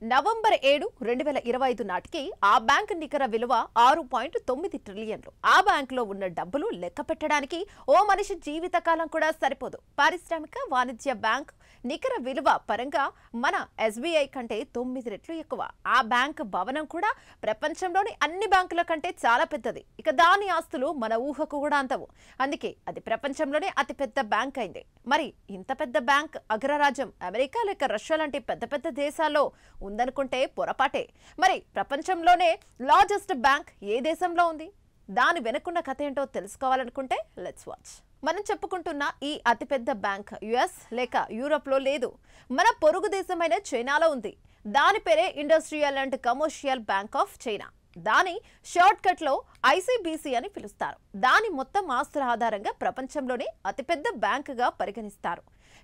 November 7, 2025 నాటికి ఆ bank నికర విలువ 6.9 ట్రిలియన్లు. ఆ బ్యాంకులో ఉన్న డబ్బులు లెక్క పెట్టడానికి ఓ మనిషి జీవితకాలం కూడా సరిపోదు. పారిశ్రామిక వాణిజ్య బ్యాంక్ నికర విలువ పరంగా మన ఎస్బీఐ కంటే 9 రెట్లు ఎక్కువ. ఆ బ్యాంక్ భవనం కూడా ప్రపంచంలోని అన్ని బ్యాంకుల కంటే చాలా పెద్దది. ఇక దాని ఆస్తులు మన ఊహకు కూడా అందవు. అందుకే అది ప్రపంచంలోనే అతిపెద్ద బ్యాంక్ అయింది. మరి ఇంత పెద్ద బ్యాంక్ అగ్రరాజ్యం అమెరికా లేక రష్యా లాంటి పెద్ద పెద్ద దేశాల్లో ఉందనుకుంటే పొరపాటే. మరి ప్రపంచంలోనే లార్జెస్ట్ బ్యాంక్ ఏ దేశంలో ఉంది? దాని వెనుకున్న కథ ఏంటో తెలుసుకోవాలనుకుంటే లెట్స్ వాచ్. మనం చెప్పుకుంటున్న ఈ అతిపెద్ద బ్యాంక్ యుఎస్ లేక యూరోప్లో లేదు, మన పొరుగు దేశమైన చైనాలో ఉంది. దాని పేరే industrial and commercial bank of China. దాని షార్ట్ కట్ లో ఐసీబీసీ అని పిలుస్తారు. దాని మొత్తం ఆస్తుల ఆధారంగా ప్రపంచంలోనే అతిపెద్ద బ్యాంకుగా పరిగణిస్తారు.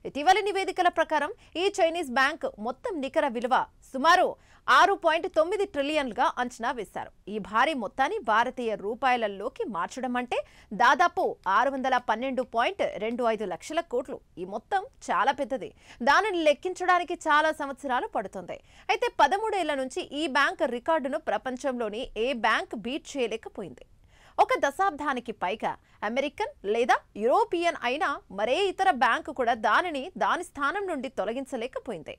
ఇటీవలి నివేదికల ప్రకారం ఈ చైనీస్ బ్యాంక్ మొత్తం నికర విలువ సుమారు 6.9 ట్రిలియన్లుగా అంచనా వేశారు. ఈ భారీ మొత్తాన్ని భారతీయ రూపాయలలోకి మార్చడం అంటే దాదాపు 612.25 లక్షల కోట్లు. ఈ మొత్తం చాలా పెద్దది. దానిని లెక్కించడానికి చాలా సంవత్సరాలు పడుతుంది. అయితే 13 ఏళ్ల నుంచి ఈ బ్యాంక్ రికార్డును ప్రపంచంలోని ఏ బ్యాంక్ బీట్ చేయలేకపోయింది. ఒక దశాబ్దానికి పైగా అమెరికన్ లేదా యూరోపియన్ అయినా మరే ఇతర బ్యాంకు కూడా దానిని దాని స్థానం నుండి తొలగించలేకపోయింది.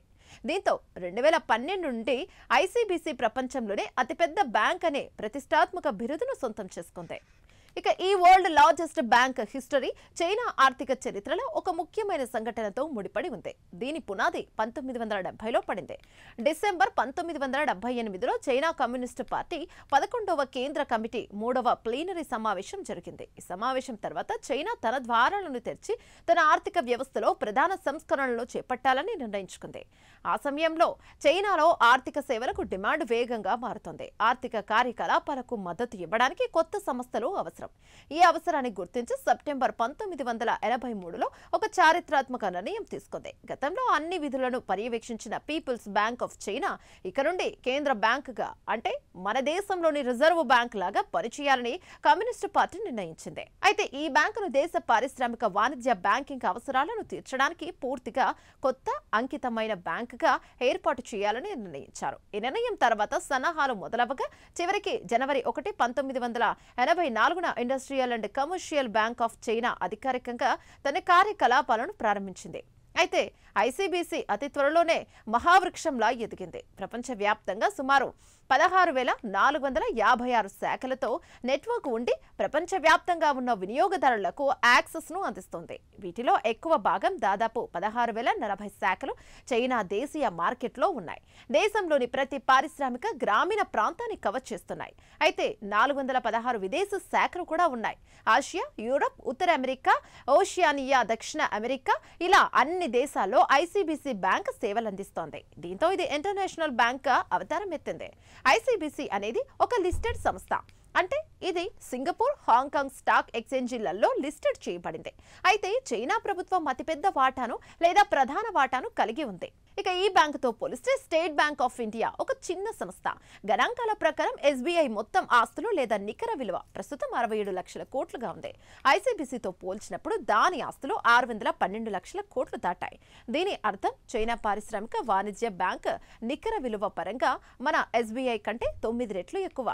దీంతో 2012 నుండి ఐసీబీసీ ప్రపంచంలోనే అతిపెద్ద బ్యాంక్ అనే ప్రతిష్టాత్మక బిరుదును సొంతం చేసుకుంది. ఇక ఈ world largest bank history China ఆర్థిక చరిత్రలో ఒక ముఖ్యమైన సంఘటనతో ముడిపడి ఉంది. దీని పునాది 1970లో పడింది. డిసెంబర్ 1978లో చైనా కమ్యూనిస్టు పార్టీ 11వ కేంద్ర కమిటీ 3వ ప్లీనరీ సమావేశం జరిగింది. ఈ సమావేశం తర్వాత చైనా తన ద్వారాలను తెరిచి తన ఆర్థిక వ్యవస్థలో ప్రధాన సంస్కరణలు చేపట్టాలని నిర్ణయించుకుంది. ఆ సమయంలో చైనాలో ఆర్థిక సేవలకు డిమాండ్ వేగంగా మారుతోంది. ఆర్థిక కార్యకలాపాలకు మద్దతు ఇవ్వడానికి కొత్త సంస్థలు అవసరం. ఈ అవసరాన్ని గుర్తించి సెప్టెంబర్ 1983లో ఒక చారిత్రాత్మక నిర్ణయం తీసుకుంది. గతంలో అన్ని విధులను పర్యవేక్షించిన పీపుల్స్ బ్యాంక్ ఆఫ్ చైనా ఇక నుండి కేంద్ర బ్యాంకుగా, అంటే మన దేశంలోని రిజర్వ్ బ్యాంక్ లాగా పనిచేయాలని కమ్యూనిస్టు పార్టీ నిర్ణయించింది. అయితే ఈ బ్యాంకును దేశ పారిశ్రామిక వాణిజ్య బ్యాంకింగ్ అవసరాలను తీర్చడానికి పూర్తిగా కొత్త అంకితమైన బ్యాంకుగా ఏర్పాటు చేయాలని నిర్ణయించారు. ఈ నిర్ణయం తర్వాత సన్నాహాలు మొదలవగా చివరికి జనవరి 1, 1984న industrial and commercial bank of China అధికారికంగా తన కార్యకలాపాలను ప్రారంభించింది. అయితే ఐసీబీసీ అతి త్వరలోనే మహావృక్షంలా ఎదిగింది. ప్రపంచవ్యాప్తంగా సుమారు 16,456 శాఖలతో నెట్వర్క్ ఉండి ప్రపంచవ్యాప్తంగా ఉన్న వినియోగదారులకు యాక్సెస్ను అందిస్తుంది. వీటిలో ఎక్కువ భాగం దాదాపు 16,040 శాఖలు చైనా దేశీయ మార్కెట్లో ఉన్నాయి. దేశంలోని ప్రతి పారిశ్రామిక గ్రామీణ ప్రాంతాన్ని కవర్ చేస్తున్నాయి. అయితే 416 విదేశీ శాఖలు కూడా ఉన్నాయి. ఆసియా, యూరప్, ఉత్తర అమెరికా, ఓషియానియా, దక్షిణ అమెరికా ఇలా అన్ని దేశాల్లో ఐసీబీసీ బ్యాంక్ సేవలు అందిస్తోంది. దీంతో ఇది ఇంటర్నేషనల్ బ్యాంక్ గా అవతారం ఎత్తింది. ఐసీబీసీ అనేది ఒక లిస్టెడ్ సంస్థ. అంటే ఇది సింగపూర్, హాంకాంగ్ స్టాక్ ఎక్స్చేంజీలలో లిస్టెడ్ చేయబడింది. అయితే చైనా ప్రభుత్వం అతిపెద్ద వాటాను లేదా ప్రధాన వాటాను కలిగి ఉంది. ఇక ఈ బ్యాంకుతో పోలిస్తే స్టేట్ బ్యాంక్ ఆఫ్ ఇండియా ఒక చిన్న సంస్థ. గణాంకాల ప్రకారం ఎస్బీఐ మొత్తం ఆస్తులు లేదా నికర విలువ ప్రస్తుతం 67 లక్షల కోట్లుగా ఉంది. ఐసీబీసీతో పోల్చినప్పుడు దాని ఆస్తులు 612 లక్షల కోట్లు దాటాయి. దీని అర్థం చైనా పారిశ్రామిక వాణిజ్య బ్యాంక్ నికర విలువ పరంగా మన ఎస్బీఐ కంటే 9 రెట్లు ఎక్కువ.